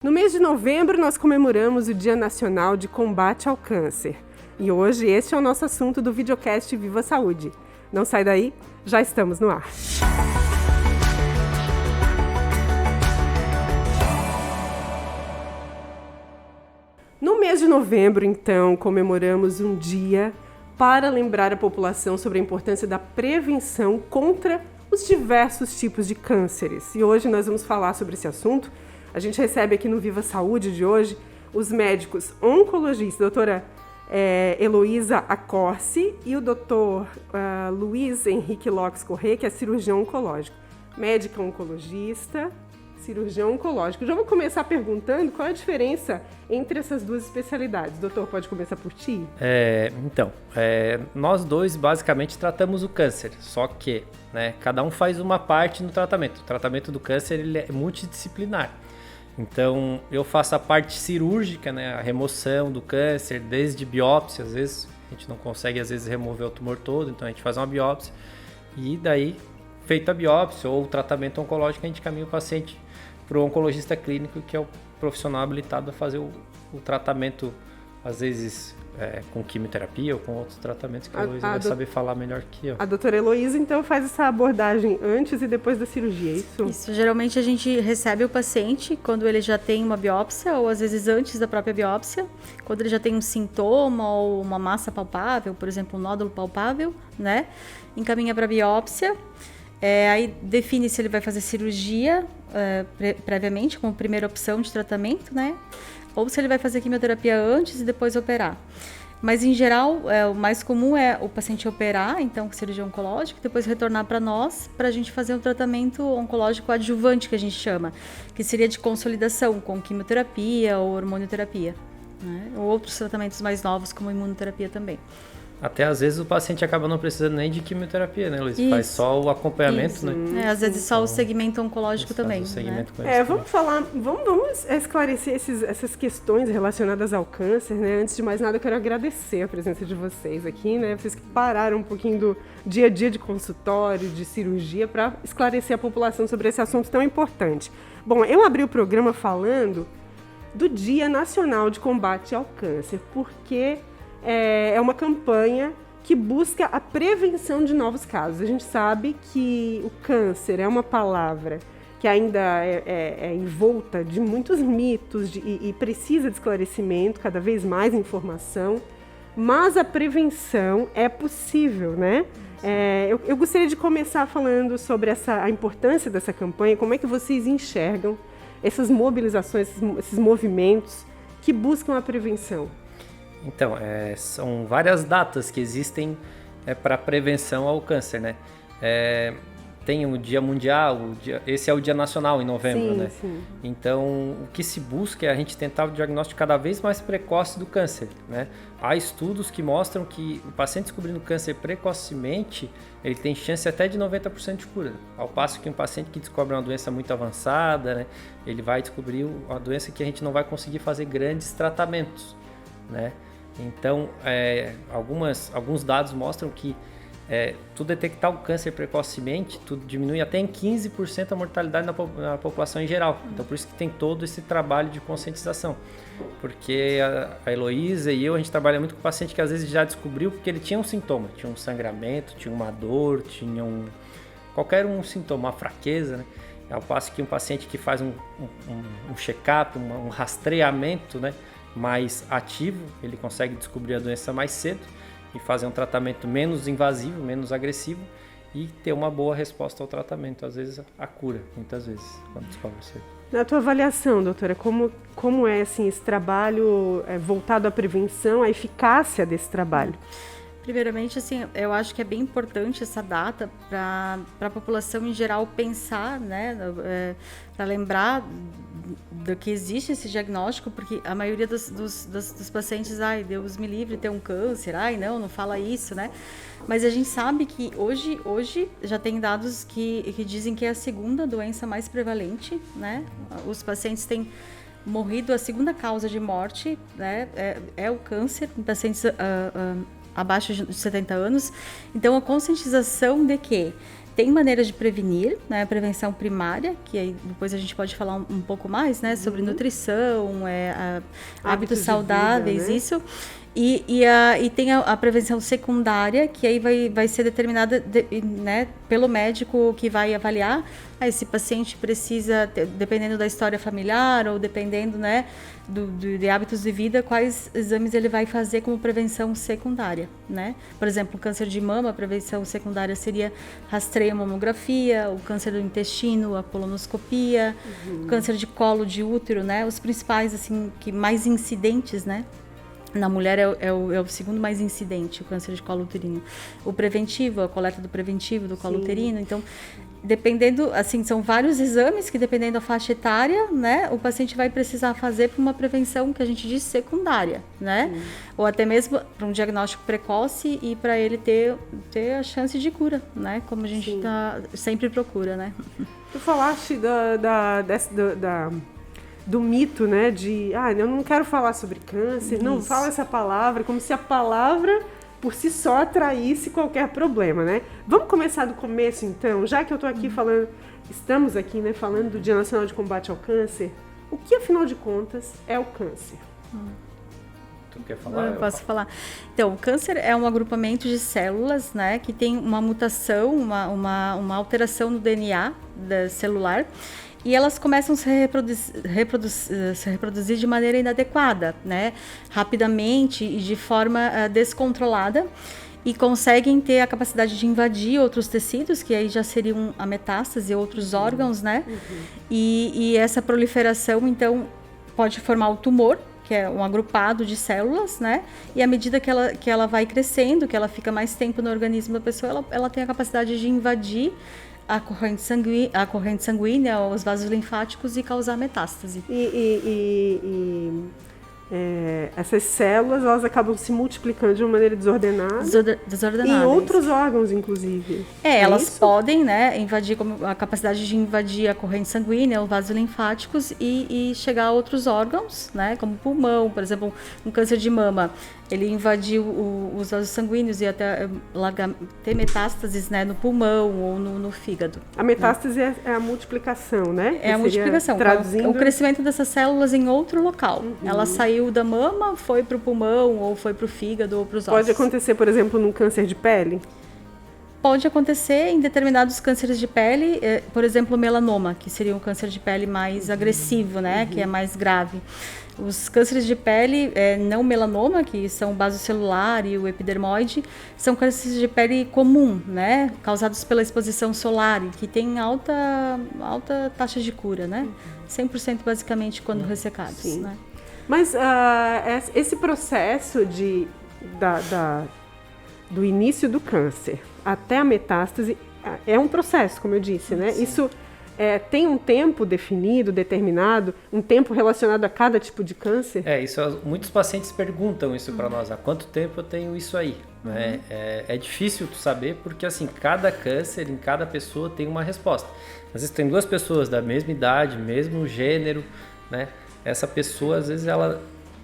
No mês de novembro, nós comemoramos o Dia Nacional de Combate ao Câncer. E hoje, este é o nosso assunto do videocast Viva Saúde. Não sai daí, já estamos no ar. No mês de novembro, então, comemoramos um dia para lembrar a população sobre a importância da prevenção contra os diversos tipos de cânceres. E hoje nós vamos falar sobre esse assunto. A gente recebe aqui no Viva Saúde de hoje os médicos oncologistas, doutora Heloísa Accorsi e o doutor Luiz Henrique Lopes Corrêa, que é cirurgião oncológico. Médica oncologista, cirurgião oncológico. Já vou começar perguntando qual é a diferença entre essas duas especialidades. Doutor, pode começar por ti? Nós dois basicamente tratamos o câncer, só que cada um faz uma parte no tratamento. O tratamento do câncer ele é multidisciplinar. Então, eu faço a parte cirúrgica, a remoção do câncer, desde biópsia, às vezes a gente não consegue remover o tumor todo, então a gente faz uma biópsia e daí, feita a biópsia ou o tratamento oncológico, a gente caminha o paciente para o oncologista clínico, que é o profissional habilitado a fazer o tratamento, às vezes com quimioterapia ou com outros tratamentos que a Heloísa vai saber falar melhor que eu. A doutora Heloísa, então, faz essa abordagem antes e depois da cirurgia, é isso? Isso, geralmente a gente recebe o paciente quando ele já tem uma biópsia ou às vezes antes da própria biópsia, quando ele já tem um sintoma ou uma massa palpável, por exemplo, um nódulo palpável, encaminha para a biópsia. Aí define se ele vai fazer cirurgia previamente, como primeira opção de tratamento, ou se ele vai fazer quimioterapia antes e depois operar. Mas, em geral, o mais comum é o paciente operar, então, com cirurgia oncológica, e depois retornar para nós, para a gente fazer um tratamento oncológico adjuvante, que a gente chama, que seria de consolidação, com quimioterapia ou hormonioterapia, ou outros tratamentos mais novos, como imunoterapia também. Até às vezes o paciente acaba não precisando nem de quimioterapia, Luiz? Isso. Faz só o acompanhamento, Isso. Às vezes só o segmento oncológico também. Vamos esclarecer essas questões relacionadas ao câncer, Antes de mais nada, eu quero agradecer a presença de vocês aqui, Vocês que pararam um pouquinho do dia a dia de consultório, de cirurgia, para esclarecer a população sobre esse assunto tão importante. Bom, eu abri o programa falando do Dia Nacional de Combate ao Câncer, porque é uma campanha que busca a prevenção de novos casos. A gente sabe que o câncer é uma palavra que ainda é envolta de muitos mitos e precisa de esclarecimento, cada vez mais informação, mas a prevenção é possível, Eu gostaria de começar falando sobre a importância dessa campanha, como é que vocês enxergam essas mobilizações, esses movimentos que buscam a prevenção. Então, são várias datas que existem para prevenção ao câncer, Tem o Dia Mundial, esse é o Dia Nacional em novembro, Sim. Então, o que se busca é a gente tentar o diagnóstico cada vez mais precoce do câncer, Há estudos que mostram que o paciente descobrindo câncer precocemente, ele tem chance até de 90% de cura, ao passo que um paciente que descobre uma doença muito avançada, ele vai descobrir uma doença que a gente não vai conseguir fazer grandes tratamentos, Então, alguns dados mostram que tu detectar o câncer precocemente, tu diminui até em 15% a mortalidade na população em geral. Então, por isso que tem todo esse trabalho de conscientização. Porque a Heloísa e eu, a gente trabalha muito com paciente que às vezes já descobriu porque ele tinha um sintoma. Tinha um sangramento, tinha uma dor, tinha qualquer sintoma, uma fraqueza, Ao passo que um paciente que faz um check-up, um rastreamento, mais ativo, ele consegue descobrir a doença mais cedo e fazer um tratamento menos invasivo, menos agressivo e ter uma boa resposta ao tratamento, às vezes a cura, muitas vezes, quando descobre cedo. Na tua avaliação, doutora, como é esse trabalho voltado à prevenção, a eficácia desse trabalho? Primeiramente, eu acho que é bem importante essa data para a população em geral pensar, para lembrar do que existe esse diagnóstico, porque a maioria dos pacientes, Deus me livre, ter um câncer, não fala isso, Mas a gente sabe que hoje já tem dados que dizem que é a segunda doença mais prevalente, Os pacientes têm morrido, a segunda causa de morte, é o câncer em pacientes abaixo de 70 anos. Então, a conscientização de que tem maneiras de prevenir, né? Prevenção primária, que aí depois a gente pode falar um pouco mais, né? Sobre nutrição, hábitos saudáveis, vida, né? isso. E tem a prevenção secundária, que aí vai ser determinada né, pelo médico que vai avaliar. Esse paciente precisa, dependendo da história familiar ou dependendo, né, de hábitos de vida, quais exames ele vai fazer como prevenção secundária, né? Por exemplo, o câncer de mama, a prevenção secundária seria rastreio, mamografia, o câncer do intestino, a colonoscopia, o câncer de colo de útero, né? Os principais, assim, que mais incidentes, né? Na mulher é o segundo mais incidente, o câncer de colo uterino. O preventivo, a coleta do preventivo do colo uterino. Então, dependendo, assim, são vários exames que, dependendo da faixa etária, né, o paciente vai precisar fazer para uma prevenção que a gente diz secundária, né? Ou até mesmo para um diagnóstico precoce e para ele ter a chance de cura, né? Como a gente sempre procura, né? Tu falaste do mito, né, de, eu não quero falar sobre câncer, Isso. não fala essa palavra, como se a palavra por si só atraísse qualquer problema, né? Vamos começar do começo, então, já que eu tô aqui estamos aqui, né, falando do Dia Nacional de Combate ao Câncer, o que, afinal de contas, é o câncer? Tu quer falar? Eu posso falar. Então, o câncer é um agrupamento de células, né, que tem uma mutação, uma alteração no DNA celular, e elas começam a se reproduzir de maneira inadequada, né? Rapidamente e de forma descontrolada, e conseguem ter a capacidade de invadir outros tecidos, que aí já seriam a metástase e outros órgãos, né? E essa proliferação, então, pode formar o tumor, que é um agrupado de células, né? E à medida que ela vai crescendo, que ela fica mais tempo no organismo da pessoa, ela tem a capacidade de invadir a corrente sanguínea, os vasos linfáticos e causar metástase. Essas células, elas acabam se multiplicando de uma maneira desordenada. Desordenadas. Em outros órgãos, inclusive. Elas podem, né, invadir, a capacidade de invadir a corrente sanguínea, os vasos linfáticos e chegar a outros órgãos, né, como pulmão, por exemplo, um câncer de mama. Ele invadiu os vasos sanguíneos e até ter metástases, né, no pulmão ou no fígado. A metástase é a multiplicação, né? É a multiplicação, traduzindo... o crescimento dessas células em outro local. Ela saiu da mama, foi para o pulmão, ou foi para o fígado, ou para os ossos. Pode acontecer, por exemplo, num câncer de pele? Pode acontecer em determinados cânceres de pele, por exemplo, o melanoma, que seria um câncer de pele mais agressivo, né, que é mais grave. Os cânceres de pele não melanoma, que são o basocelular e o epidermoide, são cânceres de pele comum, né, causados pela exposição solar, e que tem alta taxa de cura, né, 100% basicamente quando ressecados. Sim. Né? Mas esse processo do início do câncer até a metástase é um processo, como eu disse, né? Sim. Isso tem um tempo definido, determinado, um tempo relacionado a cada tipo de câncer? Muitos pacientes perguntam isso para nós, há quanto tempo eu tenho isso aí? Né? É difícil tu saber, porque assim, cada câncer em cada pessoa tem uma resposta. Às vezes tem duas pessoas da mesma idade, mesmo gênero, né? Essa pessoa, às vezes, ela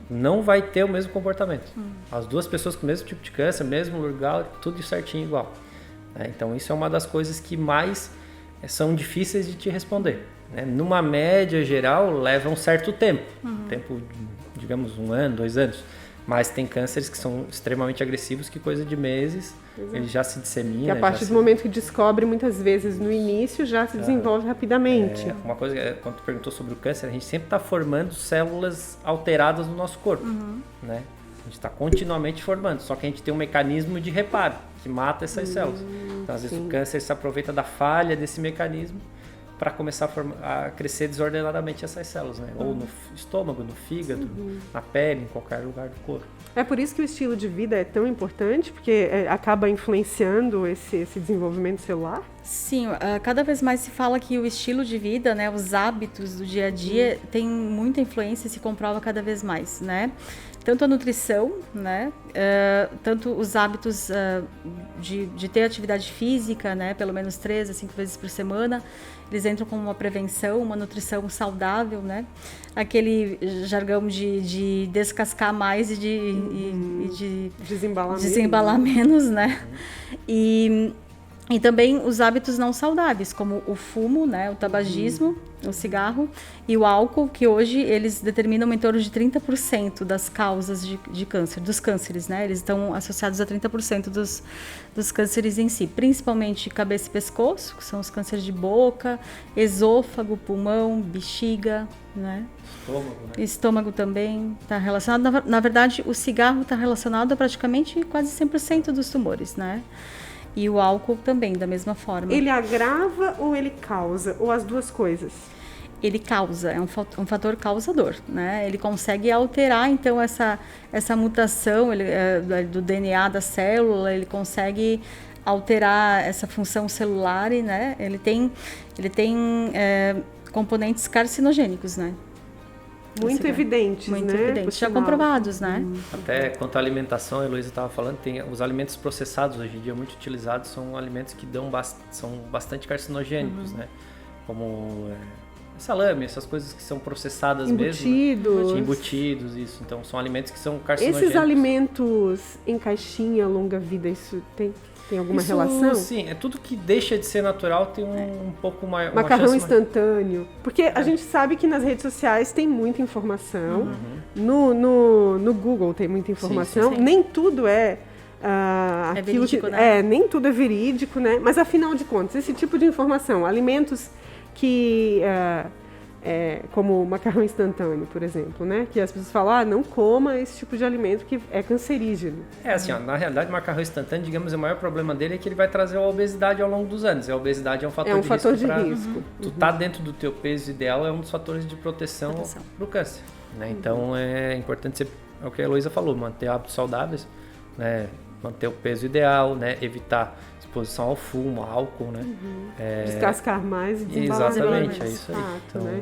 não vai ter o mesmo comportamento. As duas pessoas com o mesmo tipo de câncer, mesmo lugar, tudo certinho igual. Então, isso é uma das coisas que mais são difíceis de te responder. Né? Numa média geral, leva um certo tempo. Tempo, digamos, 1 ano, 2 anos. Mas tem cânceres que são extremamente agressivos, que coisa de meses, ele já se dissemina. Que a partir do momento que descobre, muitas vezes no início, já se desenvolve rapidamente. Uma coisa, quando tu perguntou sobre o câncer, a gente sempre está formando células alteradas no nosso corpo. Né? A gente está continuamente formando, só que a gente tem um mecanismo de reparo, que mata essas células. Então, às vezes, o câncer se aproveita da falha desse mecanismo para começar a crescer desordenadamente essas células, né? Ou no estômago, no fígado, na pele, em qualquer lugar do corpo. É por isso que o estilo de vida é tão importante, porque acaba influenciando esse desenvolvimento celular? Sim, cada vez mais se fala que o estilo de vida, né, os hábitos do dia a dia, tem muita influência e se comprova cada vez mais, né? Tanto a nutrição, né, tanto os hábitos de ter atividade física, né, pelo menos 3 a 5 vezes por semana, eles entram como uma prevenção, uma nutrição saudável, né? Aquele jargão de descascar mais e de desembalar menos, né? E E também os hábitos não saudáveis, como o fumo, né, o tabagismo, o cigarro e o álcool, que hoje eles determinam em torno de 30% das causas de câncer, dos cânceres, né? Eles estão associados a 30% dos cânceres em si, principalmente cabeça e pescoço, que são os cânceres de boca, esôfago, pulmão, bexiga, né? Estômago, né? Estômago também está relacionado. Na verdade, o cigarro está relacionado a praticamente quase 100% dos tumores, né? E o álcool também, da mesma forma. Ele agrava ou ele causa? Ou as duas coisas? Ele causa, é um fator causador, né? Ele consegue alterar, então, essa mutação do DNA da célula, ele consegue alterar essa função celular, né? Ele tem componentes carcinogênicos, né? Muito evidentes, muito né? evidentes, já comprovados, né? Até quanto à alimentação, a Heloísa estava falando, tem os alimentos processados hoje em dia muito utilizados, são alimentos que são bastante carcinogênicos, né? Como salame, essas coisas que são processadas embutidos. mesmo. Embutidos, isso. Então são alimentos que são carcinogênicos. Esses alimentos em caixinha, longa vida, isso tem alguma relação? Sim, é tudo que deixa de ser natural tem um pouco maior. Macarrão instantâneo. Porque a gente sabe que nas redes sociais tem muita informação. No Google tem muita informação. Sim. Nem tudo é aquilo verídico, que, né? nem tudo é verídico, né? Mas afinal de contas, esse tipo de informação, alimentos que como macarrão instantâneo, por exemplo, né? Que as pessoas falam, não coma esse tipo de alimento que é cancerígeno. Assim, na realidade, o macarrão instantâneo, digamos, o maior problema dele é que ele vai trazer a obesidade ao longo dos anos. A obesidade é um fator de risco. Tu tá dentro do teu peso ideal, é um dos fatores de proteção pro câncer, né? Então, é importante é o que a Heloísa falou, manter hábitos saudáveis, né? Manter o peso ideal, né? Evitar exposição ao fumo, ao álcool, né? Descascar mais e desembalar mais. Exatamente, é isso aí. Fato, Então, né?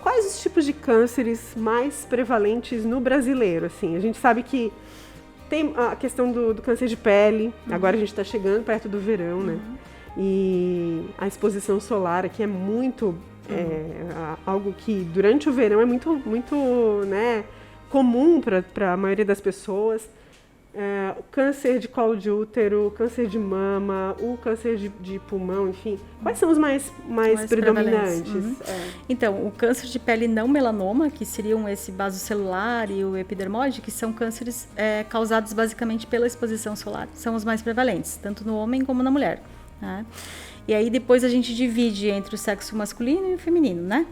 Quais os tipos de cânceres mais prevalentes no brasileiro? Assim, a gente sabe que tem a questão do câncer de pele, agora a gente está chegando perto do verão, né? E a exposição solar aqui é muito algo que durante o verão é muito, né, comum para a maioria das pessoas. O câncer de colo de útero, o câncer de mama, o câncer de pulmão, enfim. Quais são os mais predominantes? Então, o câncer de pele não melanoma, que seriam esse basocelular e o epidermoide, que são cânceres causados basicamente pela exposição solar. São os mais prevalentes, tanto no homem como na mulher, né? E aí depois a gente divide entre o sexo masculino e o feminino, né?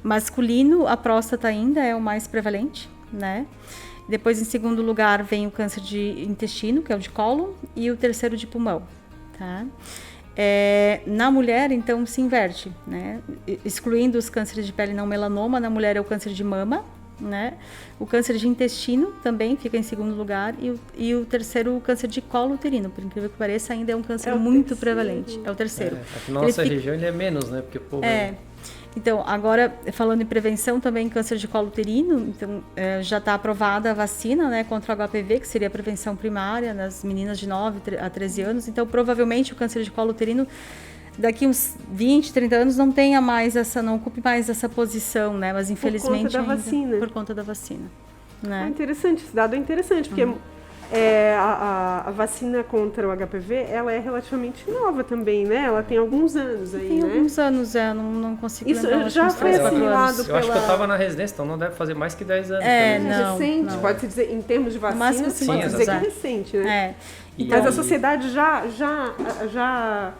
Masculino, a próstata ainda é o mais prevalente, né? Depois, em segundo lugar, vem o câncer de intestino, que é o de cólon, e o terceiro de pulmão, tá? Na mulher, então, se inverte, né? Excluindo os cânceres de pele não melanoma, na mulher é o câncer de mama, né? O câncer de intestino também fica em segundo lugar, e o terceiro, o câncer de colo uterino, por incrível que pareça, ainda é um câncer muito prevalente. É o terceiro. Aqui na nossa região ele é menos, né? Porque o povo Então, agora, falando em prevenção também, câncer de colo uterino, então, já está aprovada a vacina, né, contra o HPV, que seria a prevenção primária nas meninas de 9 a 13 anos. Então, provavelmente, o câncer de colo uterino, daqui uns 20, 30 anos, não ocupe mais essa posição, né, mas infelizmente por conta da vacina. Por conta da vacina. Né? Interessante, esse dado é interessante, porque a vacina contra o HPV, ela é relativamente nova também, né? Ela tem alguns anos aí, Tem alguns anos, não consigo lembrar. Isso já foi assimilado Eu acho que eu estava na residência, então não deve fazer mais que 10 anos. Não, recente, pode-se dizer, em termos de vacina, máximo pode dizer que é recente, né? Mas a sociedade já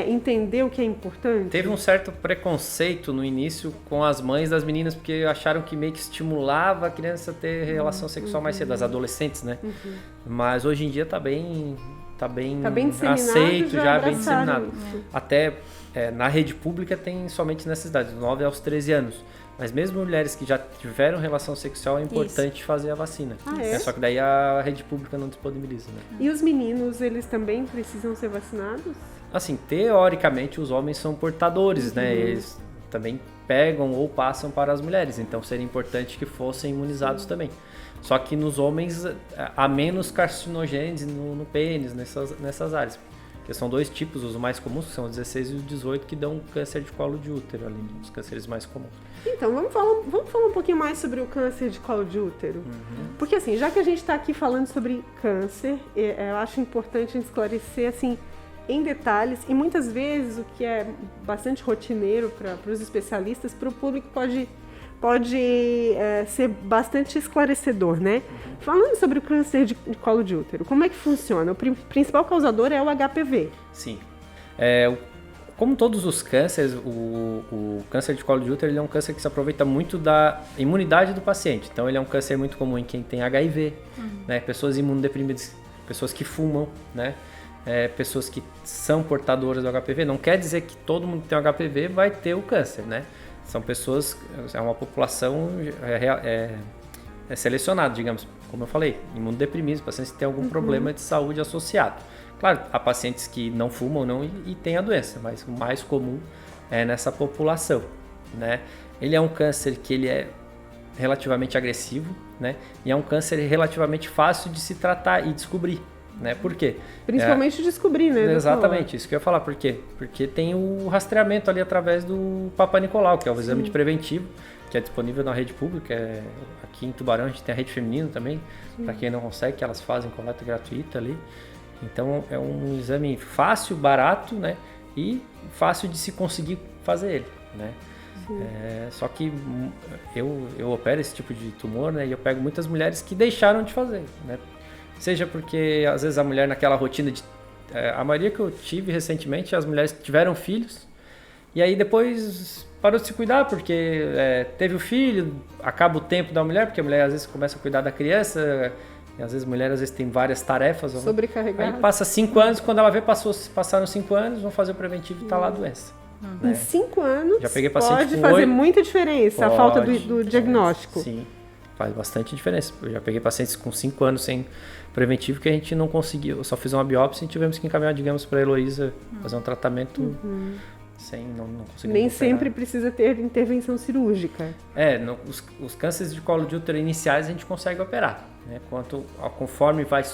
entendeu que é importante? Teve um certo preconceito no início com as mães das meninas, porque acharam que meio que estimulava a criança a ter relação sexual mais cedo, as adolescentes, né? Mas hoje em dia tá bem aceito, já bem disseminado. Até na rede pública tem somente nessas idades, dos 9 aos 13 anos. Mas mesmo mulheres que já tiveram relação sexual, é importante fazer a vacina. Só que daí a rede pública não disponibiliza, né? E os meninos, eles também precisam ser vacinados? Assim, teoricamente, os homens são portadores, né? Eles também pegam ou passam para as mulheres. Então, seria importante que fossem imunizados também. Só que nos homens, há menos carcinogênese no pênis, nessas áreas. Que são 2 tipos, os mais comuns, que são os 16 e os 18, que dão câncer de colo de útero, além dos cânceres mais comuns. Então, vamos falar um pouquinho mais sobre o câncer de colo de útero. Porque assim, já que a gente está aqui falando sobre câncer, eu acho importante a gente esclarecer assim, em detalhes, e muitas vezes o que é bastante rotineiro para os especialistas, para o público pode ser bastante esclarecedor, né? Falando sobre o câncer de colo de útero, como é que funciona? O principal causador é o HPV. Sim. Como todos os cânceres, o câncer de colo de útero ele é um câncer que se aproveita muito da imunidade do paciente. Então, ele é um câncer muito comum em quem tem HIV, né? Pessoas imunodeprimidas, pessoas que fumam, né? Pessoas que são portadoras do HPV. Não quer dizer que todo mundo que tem o HPV vai ter o câncer, né? São pessoas, é uma população selecionada, digamos, como eu falei, imunodeprimidos, pacientes que têm algum problema de saúde associado. Claro, há pacientes que não fumam não, e têm a doença, mas o mais comum é nessa população, né? Ele é um câncer que ele é relativamente agressivo, né? E é um câncer relativamente fácil de se tratar e descobrir. Né? Por quê? Principalmente descobrir, né? Exatamente, isso que eu ia falar. Por quê? Porque tem o rastreamento ali através do Papa Nicolau, que é o exame de preventivo, que é disponível na rede pública. Aqui em Tubarão a gente tem a rede feminina também, para quem não consegue, que elas fazem coleta gratuita ali. Então é um exame fácil, barato, né? E fácil de se conseguir fazer ele, né? Só que eu opero esse tipo de tumor, né? E eu pego muitas mulheres que deixaram de fazer, né? Seja porque, às vezes, a mulher naquela rotina de... a maioria que eu tive recentemente, as mulheres que tiveram filhos, e aí depois parou de se cuidar, porque teve o filho, acaba o tempo da mulher, porque a mulher, às vezes, começa a cuidar da criança, e, às vezes, a mulher, às vezes, tem várias tarefas. Sobrecarregada. Aí passa 5 anos, quando ela vê, passaram 5 anos, vão fazer o preventivo e tá lá a doença. Né? Em 5 anos, já peguei paciente pode fazer 8, muita diferença a falta do diagnóstico. Sim, faz bastante diferença. Eu já peguei pacientes com 5 anos sem preventivo que a gente não conseguiu. Eu só fiz uma biópsia e tivemos que encaminhar, digamos, para a Heloísa fazer um tratamento sem não conseguir. Nem sempre precisa ter intervenção cirúrgica. Os cânceres de colo de útero iniciais a gente consegue operar, né? Conforme vai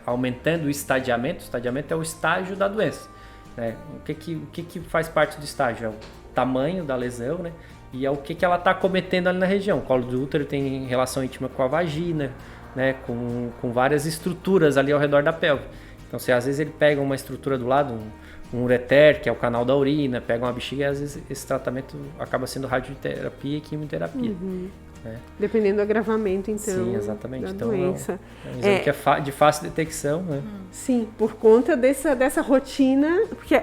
aumentando o estadiamento é o estágio da doença, né? O que faz parte do estágio? É o tamanho da lesão, né? E é o que ela está cometendo ali na região. O colo do útero tem relação íntima com a vagina, né, com várias estruturas ali ao redor da pelve. Então, às vezes ele pega uma estrutura do lado, um ureter, que é o canal da urina, pega uma bexiga, e às vezes esse tratamento acaba sendo radioterapia e quimioterapia. Né? Dependendo do agravamento, então, sim, exatamente. da então, doença. É um exame que é de fácil detecção. Né? Sim, por conta dessa rotina, porque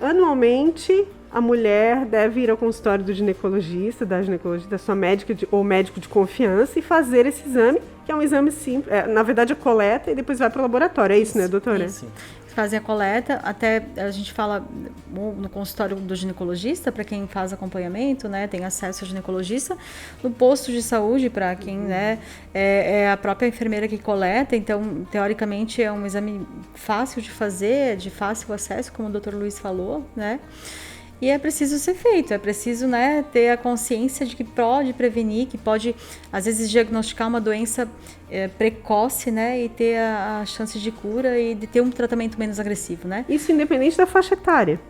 anualmente a mulher deve ir ao consultório do ginecologista, da sua médica ou médico de confiança e fazer esse exame, que é um exame simples. Na verdade, a coleta e depois vai para o laboratório. É isso, né, doutora? Sim. Fazem a coleta, até a gente fala no consultório do ginecologista, para quem faz acompanhamento, né, tem acesso ao ginecologista, no posto de saúde, para quem, né, é a própria enfermeira que coleta, então, teoricamente, é um exame fácil de fazer, de fácil acesso, como o Dr. Luiz falou, né, e é preciso ser feito, é preciso, né, ter a consciência de que pode prevenir, que pode, às vezes, diagnosticar uma doença precoce, né, e ter a chance de cura e de ter um tratamento menos agressivo, né? Isso independente da faixa etária.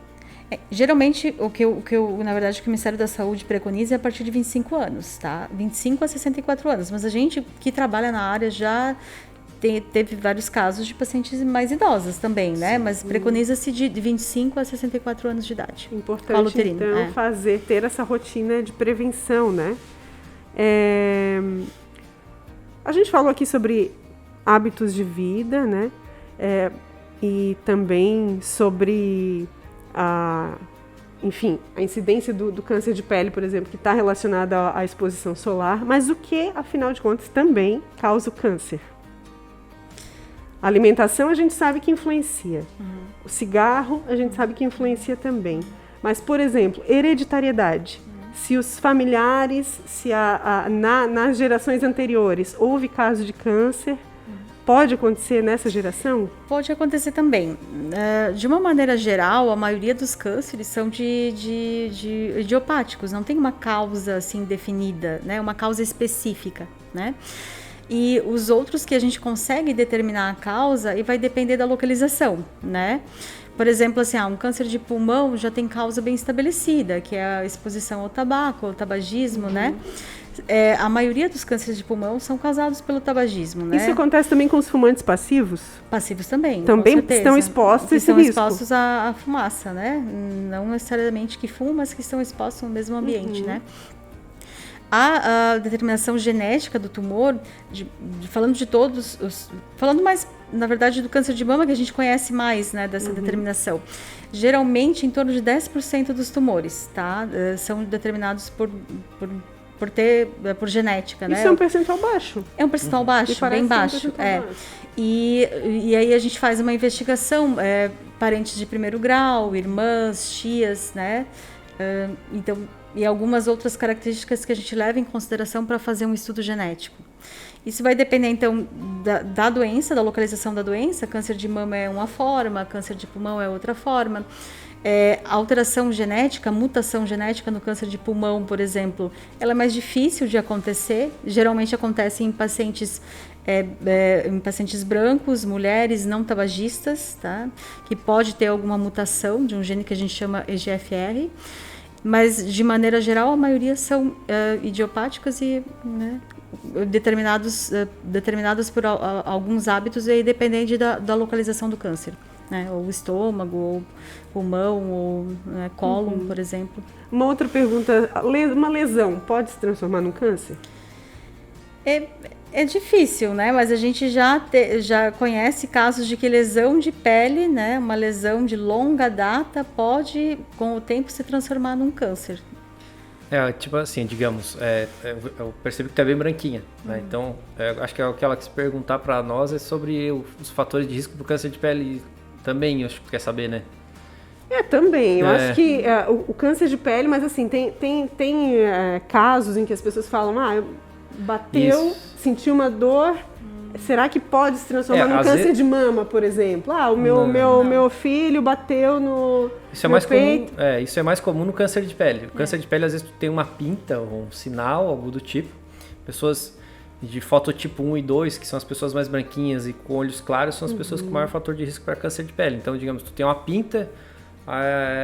Geralmente, o que eu, na verdade, o que o Ministério da Saúde preconiza é a partir de 25 anos, tá? 25 a 64 anos, mas a gente que trabalha na área já teve vários casos de pacientes mais idosas também, né? Mas preconiza-se de 25 a 64 anos de idade. Importante, então, ter essa rotina de prevenção, né? A gente falou aqui sobre hábitos de vida, né? E também sobre a incidência do câncer de pele, por exemplo, que está relacionada à exposição solar. Mas o que, afinal de contas, também causa o câncer? A alimentação a gente sabe que influencia. O cigarro a gente sabe que influencia também. Mas, por exemplo, hereditariedade. Se os familiares, nas gerações anteriores houve caso de câncer, pode acontecer nessa geração? Pode acontecer também. De uma maneira geral, a maioria dos cânceres são de idiopáticos. Não tem uma causa assim definida, né? Uma causa específica, né? E os outros que a gente consegue determinar a causa e vai depender da localização, né? Por exemplo, assim, um câncer de pulmão já tem causa bem estabelecida, que é a exposição ao tabaco, ao tabagismo, né? A maioria dos cânceres de pulmão são causados pelo tabagismo, né? Isso acontece também com os fumantes passivos? Passivos também, também com certeza. Estão expostos a esse estão risco. Expostos à fumaça, né? Não necessariamente que fumam, mas que estão expostos no mesmo ambiente, né? A determinação genética do tumor, falando de todos falando mais, na verdade, do câncer de mama, que a gente conhece mais, né, dessa determinação. Geralmente, em torno de 10% dos tumores, tá? São determinados por genética, né? Isso é um percentual baixo. É um percentual baixo, bem baixo. Baixo. E aí a gente faz uma investigação, parentes de primeiro grau, irmãs, tias, né? Então, e algumas outras características que a gente leva em consideração para fazer um estudo genético. Isso vai depender, então, da doença, da localização da doença. Câncer de mama é uma forma, câncer de pulmão é outra forma. A alteração genética, a mutação genética no câncer de pulmão, por exemplo, ela é mais difícil de acontecer. Geralmente acontece em pacientes brancos, mulheres não tabagistas, tá? Que pode ter alguma mutação de um gene que a gente chama EGFR. Mas, de maneira geral, a maioria são idiopáticas e, né, determinadas por alguns hábitos, e aí dependente da localização do câncer, né? Ou estômago, ou pulmão, ou cólon, por exemplo. Uma outra pergunta, uma lesão pode se transformar num câncer? É difícil, né? Mas a gente já conhece casos de que lesão de pele, né? Uma lesão de longa data pode, com o tempo, se transformar num câncer. Tipo assim, digamos, eu percebo que tu é bem branquinha, né? Então, acho que o que ela quis perguntar para nós é sobre os fatores de risco do câncer de pele também, acho que quer saber, né? Também. Eu acho que o câncer de pele, mas assim, tem casos em que as pessoas falam, bateu, Isso. Sentiu uma dor, será que pode se transformar num câncer de mama, por exemplo? O meu filho bateu no peito. Isso é mais comum no câncer de pele. O câncer de pele, às vezes, tu tem uma pinta ou um sinal, algo do tipo. Pessoas de fototipo 1 e 2, que são as pessoas mais branquinhas e com olhos claros, são as pessoas com maior fator de risco para câncer de pele. Então, digamos, tu tem uma pinta,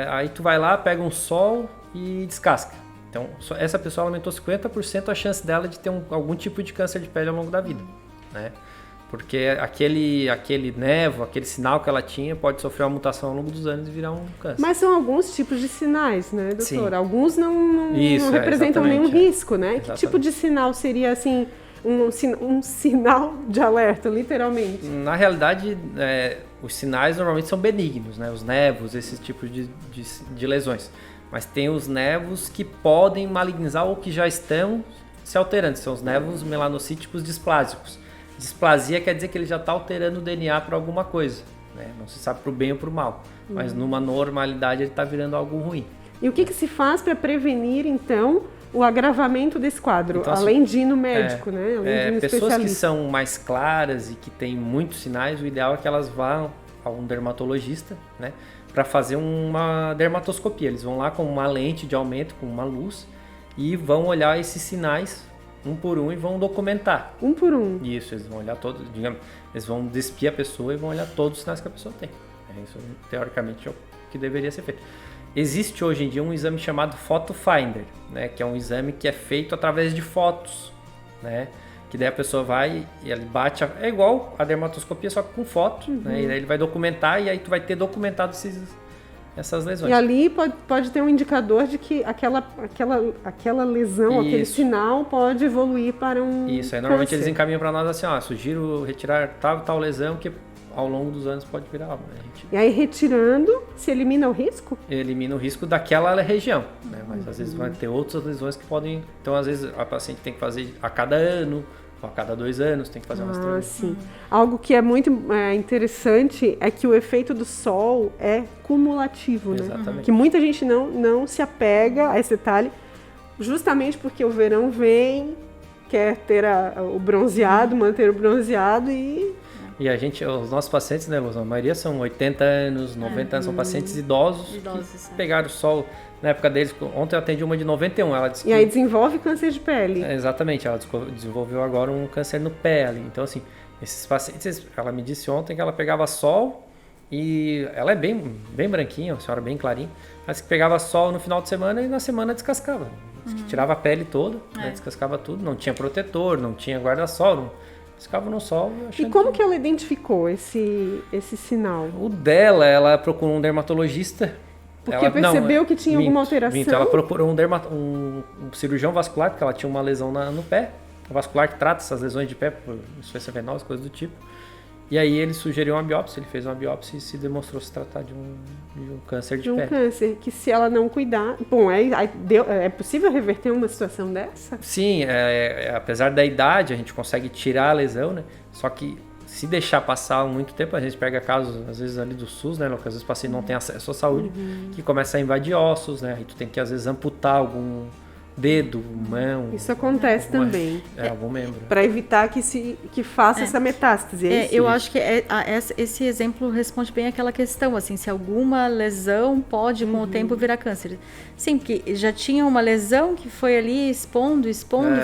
aí tu vai lá, pega um sol e descasca. Então, essa pessoa aumentou 50% a chance dela de ter algum tipo de câncer de pele ao longo da vida, né? Porque aquele névoa, aquele sinal que ela tinha pode sofrer uma mutação ao longo dos anos e virar um câncer. Mas são alguns tipos de sinais, né, doutor? Sim. Alguns não representam nenhum risco, né? Exatamente. Que tipo de sinal seria, assim, um sinal de alerta, literalmente? Na realidade, os sinais normalmente são benignos, né? Os névoos, esses tipos de lesões. Mas tem os névoos que podem malignizar ou que já estão se alterando. São os névoos melanocíticos displásicos. Displasia quer dizer que ele já está alterando o DNA para alguma coisa, né? Não se sabe para o bem ou para o mal. Mas numa normalidade ele está virando algo ruim. E o que se faz para prevenir, então, o agravamento desse quadro? Então, além de ir no médico, né? Além de ir no pessoas especialista. que são mais claras e que têm muitos sinais, o ideal é que elas vão a um dermatologista, né? Para fazer uma dermatoscopia. Eles vão lá com uma lente de aumento, com uma luz, e vão olhar esses sinais um por um e vão documentar. Um por um? Isso, eles vão olhar todos, digamos, eles vão despir a pessoa e vão olhar todos os sinais que a pessoa tem. Isso, teoricamente, é o que deveria ser feito. Existe hoje em dia um exame chamado Photo Finder, né? Que é um exame que é feito através de fotos, né? Que daí a pessoa vai e ele bate, é igual a dermatoscopia, só que com foto, né? E daí ele vai documentar e aí tu vai ter documentado essas lesões. E ali pode ter um indicador de que aquela lesão, aquele sinal pode evoluir para um Isso, aí normalmente câncer. eles encaminham para nós assim, sugiro retirar tal lesão que ao longo dos anos pode virar algo, né? E aí retirando, se elimina o risco? Elimina o risco daquela região, né? Mas às vezes vai ter outras lesões que podem... Então às vezes a paciente tem que fazer a cada ano, ou a cada 2 anos, tem que fazer umas 3 vezes. Sim. Algo que é muito interessante é que o efeito do sol é cumulativo, né? Exatamente. Que muita gente não se apega a esse detalhe, justamente porque o verão vem, quer ter o bronzeado, manter o bronzeado E a gente, os nossos pacientes, né, Luz, a maioria são 80 anos, 90 anos, são pacientes idosos que pegaram o sol na época deles. Ontem eu atendi uma de 91, ela disse que... E aí desenvolve câncer de pele. Exatamente, ela desenvolveu agora um câncer no pé ali. Então, assim, esses pacientes, ela me disse ontem que ela pegava sol E ela é bem branquinha, uma senhora bem clarinha, mas que pegava sol no final de semana e na semana descascava. Tirava a pele toda, né, descascava tudo, não tinha protetor, não tinha guarda-sol, não, descascava no sol. E como que ela identificou esse sinal? O dela, ela procurou um dermatologista. Porque ela, percebeu que tinha alguma alteração? Ela procurou um cirurgião vascular, porque ela tinha uma lesão no pé. O vascular que trata essas lesões de pé, por insuficiência venosa, coisas do tipo. E aí ele sugeriu uma biópsia, ele fez uma biópsia e se demonstrou se tratar de um câncer de pé. De um câncer, que se ela não cuidar... Bom, é possível reverter uma situação dessa? Sim, apesar da idade, a gente consegue tirar a lesão, né? Só que se deixar passar muito tempo, a gente pega casos, às vezes, ali do SUS, né? Que às vezes o paciente não tem acesso à saúde, que começa a invadir ossos, né? Aí tu tem que, às vezes, amputar algum dedo, mão. Isso acontece também. Algum membro. Para evitar que faça essa metástase. Eu acho que esse exemplo responde bem àquela questão, assim, se alguma lesão pode com o tempo virar câncer. Sim, porque já tinha uma lesão que foi ali expondo,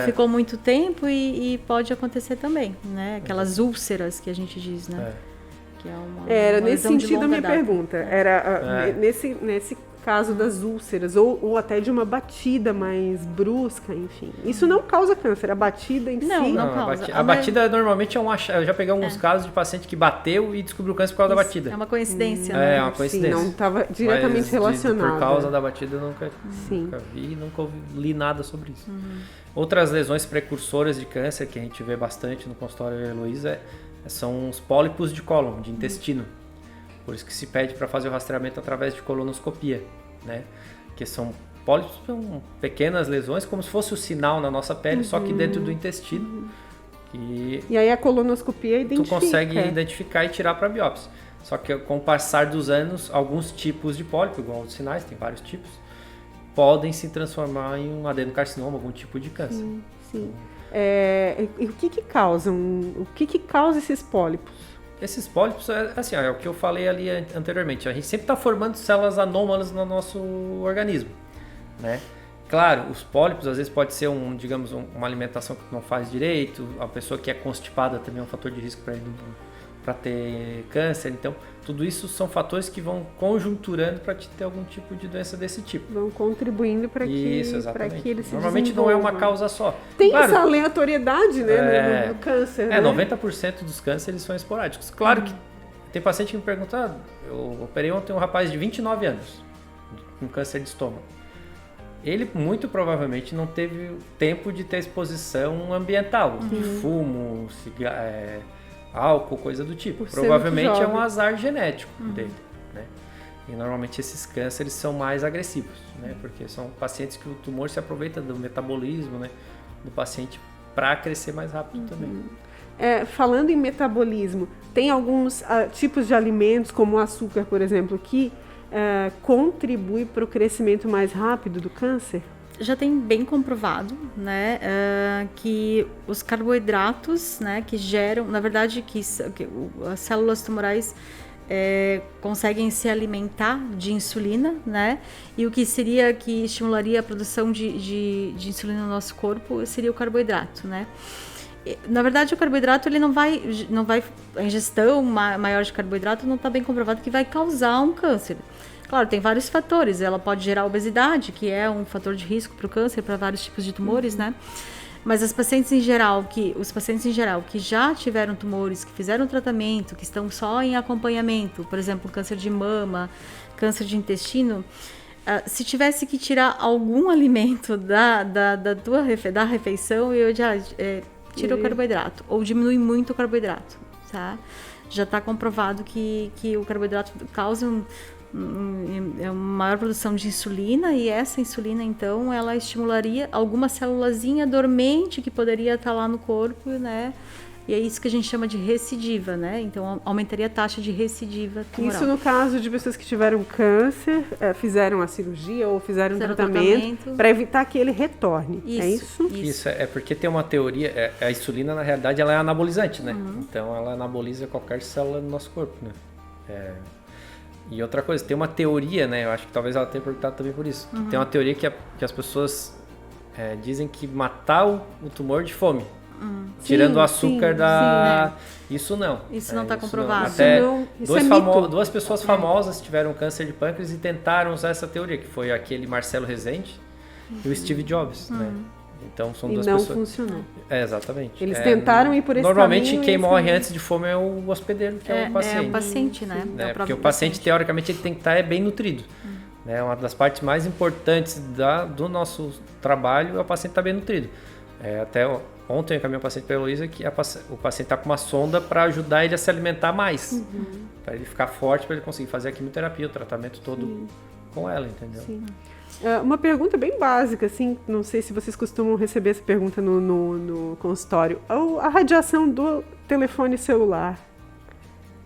ficou muito tempo e pode acontecer também, né? Aquelas úlceras que a gente diz, né? Que era uma nesse sentido a minha pergunta. Era nesse caso das úlceras, ou até de uma batida mais brusca, enfim. Isso não causa câncer, a batida em si... Não causa. A batida normalmente é um achado. Eu já peguei alguns casos de paciente que bateu e descobriu câncer por causa da batida. É uma coincidência, né? É uma coincidência. Sim, não estava diretamente relacionado. Por causa da batida eu nunca vi e nunca li nada sobre isso. Outras lesões precursoras de câncer que a gente vê bastante no consultório da Heloísa são os pólipos de cólon, de intestino. Por isso que se pede para fazer o rastreamento através de colonoscopia, né? Que são pólipos, são pequenas lesões, como se fosse o sinal na nossa pele, só que dentro do intestino. E aí a colonoscopia identifica. Tu consegue identificar e tirar para biópsia. Só que com o passar dos anos, alguns tipos de pólipo, igual os sinais, tem vários tipos, podem se transformar em um adenocarcinoma, algum tipo de câncer. Sim. E o que causa esses pólipos? Esses pólipos, assim, é o que eu falei ali anteriormente. A gente sempre está formando células anômalas no nosso organismo, né? Claro, os pólipos às vezes pode ser digamos, uma alimentação que não faz direito. A pessoa que é constipada também é um fator de risco para ter câncer. Então, tudo isso são fatores que vão conjunturando para te ter algum tipo de doença desse tipo. Vão contribuindo para que ele se Normalmente não é uma causa só. Tem essa aleatoriedade, né, no câncer, né? 90% dos cânceres são esporádicos. Claro que tem paciente que me pergunta, eu operei ontem um rapaz de 29 anos com câncer de estômago. Ele muito provavelmente não teve tempo de ter exposição ambiental, de fumo, álcool, coisa do tipo. Provavelmente é um azar genético dele, né? E normalmente esses cânceres são mais agressivos, né? Porque são pacientes que o tumor se aproveita do metabolismo, né, do paciente para crescer mais rápido também. Falando em metabolismo, tem alguns tipos de alimentos, como o açúcar, por exemplo, que contribui para o crescimento mais rápido do câncer? Já tem bem comprovado, né, que os carboidratos, né, que geram, na verdade, que as células tumorais conseguem se alimentar de insulina, né, e o que estimularia a produção de insulina no nosso corpo seria o carboidrato, né. Na verdade, o carboidrato, ele não vai, a ingestão maior de carboidrato não está bem comprovado que vai causar um câncer. Claro, tem vários fatores. Ela pode gerar obesidade, que é um fator de risco para o câncer, para vários tipos de tumores, né? Mas os pacientes em geral que já tiveram tumores, que fizeram tratamento, que estão só em acompanhamento, por exemplo, câncer de mama, câncer de intestino, se tivesse que tirar algum alimento da refeição, eu já tira o carboidrato, ou diminui muito o carboidrato, tá? Já está comprovado que o carboidrato causa uma maior produção de insulina, e essa insulina, então, ela estimularia alguma célulazinha dormente que poderia estar lá no corpo, né? E é isso que a gente chama de recidiva, né? Então, aumentaria a taxa de recidiva tumoral. Isso no caso de pessoas que tiveram câncer, fizeram a cirurgia ou fizeram um tratamento para evitar que ele retorne. É isso? Isso, porque tem uma teoria, a insulina, na realidade, ela é anabolizante, né? Então, ela anaboliza qualquer célula do nosso corpo, né? E outra coisa, tem uma teoria, né? Eu acho que talvez ela tenha perguntado também por isso. Tem uma teoria que as pessoas dizem que matar o tumor de fome. Tirando o açúcar sim. Isso não. Isso não está comprovado. Até isso é mito. duas pessoas famosas tiveram câncer de pâncreas e tentaram usar essa teoria, que foi aquele Marcelo Rezende e o Steve Jobs, né? Então são duas pessoas. E não funcionou. Exatamente. Eles tentaram ir por esse normalmente, caminho. Normalmente quem morre antes de fome é o hospedeiro, que é o paciente. É o paciente, né? Porque o paciente, teoricamente, ele tem que estar bem nutrido. Né? Uma das partes mais importantes do nosso trabalho é o paciente estar bem nutrido. Até ontem eu encaminhei o paciente para a Heloísa que o paciente está com uma sonda para ajudar ele a se alimentar mais. Para ele ficar forte, para ele conseguir fazer a quimioterapia, o tratamento todo com ela, entendeu? Sim. Uma pergunta bem básica, assim, não sei se vocês costumam receber essa pergunta no consultório. A radiação do telefone celular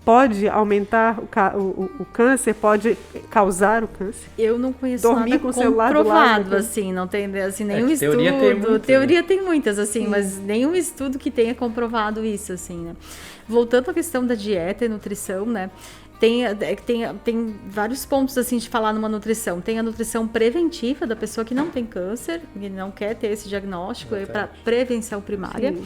pode aumentar o câncer? Pode causar o câncer? Eu não conheço Dormir nada com o celular comprovado, do lado, assim, não tem assim, nenhum estudo. Teoria Tem muitas, assim, mas nenhum estudo que tenha comprovado isso, assim, né? Voltando à questão da dieta e nutrição, né? Tem vários pontos assim de falar numa nutrição. Tem a nutrição preventiva da pessoa que não tem câncer, que não quer ter esse diagnóstico, é para prevenção primária. Sim.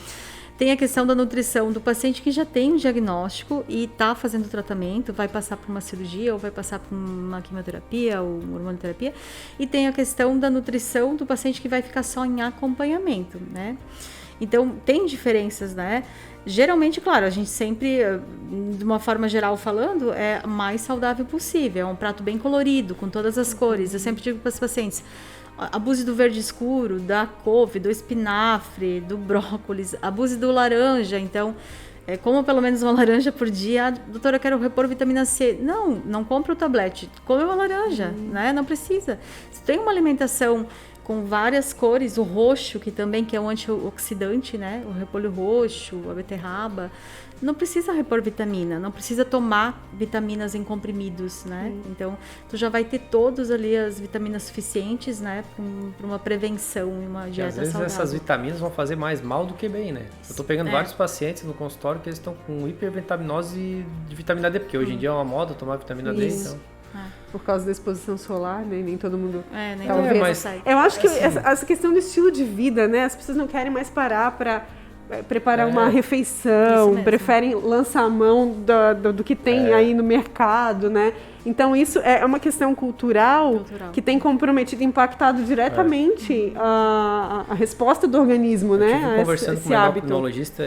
Tem a questão da nutrição do paciente que já tem um diagnóstico e está fazendo tratamento, vai passar por uma cirurgia ou vai passar por uma quimioterapia ou uma hormonoterapia. E tem a questão da nutrição do paciente que vai ficar só em acompanhamento, né? Então, tem diferenças, né? Geralmente, claro, a gente sempre, de uma forma geral falando, é mais saudável possível. É um prato bem colorido, com todas as cores. Eu sempre digo para os pacientes, abuse do verde escuro, da couve, do espinafre, do brócolis, abuse do laranja. Então, coma pelo menos uma laranja por dia. Doutora, eu quero repor vitamina C. Não compra o tablete, come uma laranja, né? Não precisa. Se tem uma alimentação com várias cores, o roxo, que é um antioxidante, né? O repolho roxo, a beterraba. Não precisa repor vitamina, não precisa tomar vitaminas em comprimidos, né? Então, tu já vai ter todos ali as vitaminas suficientes, né? Para uma prevenção e uma dieta saudável. Às vezes essas vitaminas vão fazer mais mal do que bem, né? Eu tô pegando vários pacientes no consultório que eles estão com hipervitaminose de vitamina D, porque hoje em dia é uma moda tomar vitamina D, então... Por causa da exposição solar, né? Nem todo mundo... nem talvez. Mas eu acho que essa questão do estilo de vida, né? As pessoas não querem mais parar para preparar uma refeição, preferem lançar a mão do que tem aí no mercado, né? Então isso é uma questão cultural que tem comprometido, impactado diretamente a resposta do organismo, né? Eu estive conversando com uma endocrinologista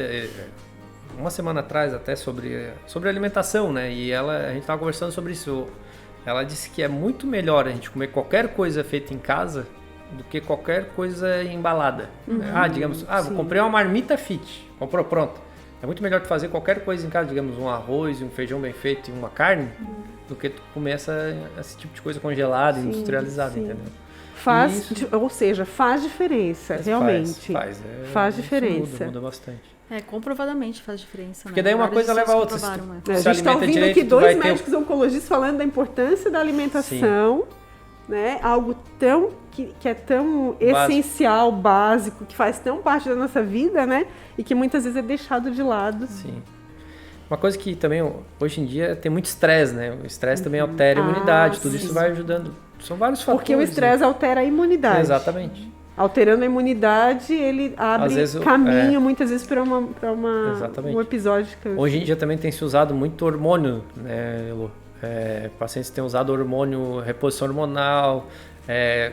uma semana atrás até sobre alimentação, né? E a gente estava conversando sobre isso. Ela disse que é muito melhor a gente comer qualquer coisa feita em casa do que qualquer coisa embalada. Comprei uma marmita fit, comprou pronto. É muito melhor tu fazer qualquer coisa em casa, digamos, um arroz, um feijão bem feito e uma carne, do que tu comer esse tipo de coisa congelada, industrializada, entendeu? Ou seja, faz diferença, realmente. Faz diferença. Muda bastante. Comprovadamente faz diferença. Porque daí uma coisa leva a outra. A gente está ouvindo aqui dois médicos oncologistas falando da importância da alimentação, né? Algo que é tão essencial, básico, que faz tão parte da nossa vida, né? E que muitas vezes é deixado de lado. Sim. Uma coisa que também, hoje em dia, tem muito estresse, né? O estresse também altera a imunidade, tudo isso vai ajudando. São vários fatores. Porque o estresse altera a imunidade. Exatamente. Alterando a imunidade, ele abre caminho muitas vezes para um episódio. Hoje em dia também tem se usado muito hormônio, né, Elô? Pacientes têm usado hormônio, reposição hormonal,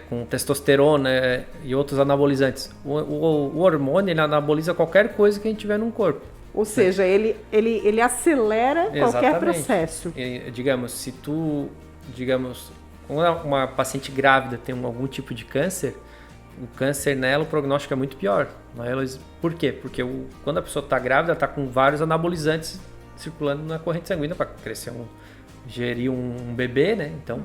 com testosterona e outros anabolizantes. O hormônio, ele anaboliza qualquer coisa que a gente tiver no corpo. Ou seja, ele acelera qualquer processo. Se uma paciente grávida tem algum tipo de câncer, o câncer nela, o prognóstico é muito pior. Por quê? Porque quando a pessoa está grávida, está com vários anabolizantes circulando na corrente sanguínea para gerir um bebê, né? Então,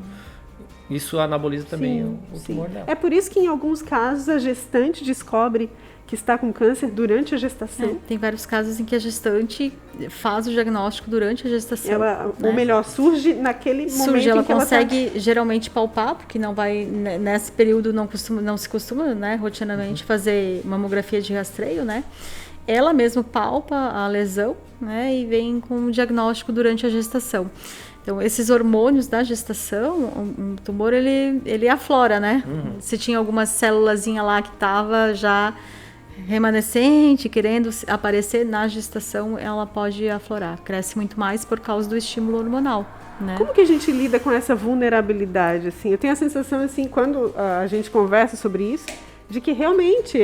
isso anaboliza também o tumor dela. É por isso que em alguns casos a gestante descobre que está com câncer durante a gestação. Tem vários casos em que a gestante faz o diagnóstico durante a gestação. Ou melhor, surge naquele momento ela em que consegue geralmente palpar, porque não vai, nesse período não se costuma, né, rotineiramente fazer mamografia de rastreio, né? Ela mesma palpa a lesão, né, e vem com um diagnóstico durante a gestação. Então, esses hormônios da gestação, um tumor, ele aflora, né? Se tinha alguma célulazinha lá que estava já remanescente, querendo aparecer na gestação, ela pode aflorar. Cresce muito mais por causa do estímulo hormonal, né? Como que a gente lida com essa vulnerabilidade, assim? Eu tenho a sensação, assim, quando a gente conversa sobre isso, de que realmente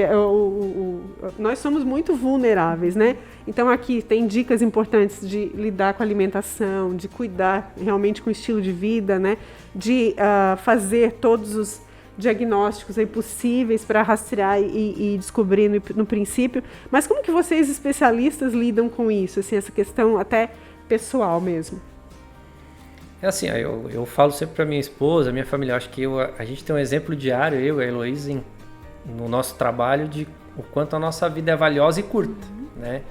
nós somos muito vulneráveis, né? Então aqui tem dicas importantes de lidar com a alimentação, de cuidar realmente com o estilo de vida, né? De fazer todos os diagnósticos aí possíveis para rastrear e descobrir no princípio. Mas como que vocês, especialistas, lidam com isso? Assim, essa questão até pessoal mesmo. É assim, eu falo sempre para minha esposa, minha família, acho que a gente tem um exemplo diário, eu e a Heloísa, no nosso trabalho, de o quanto a nossa vida é valiosa e curta, né?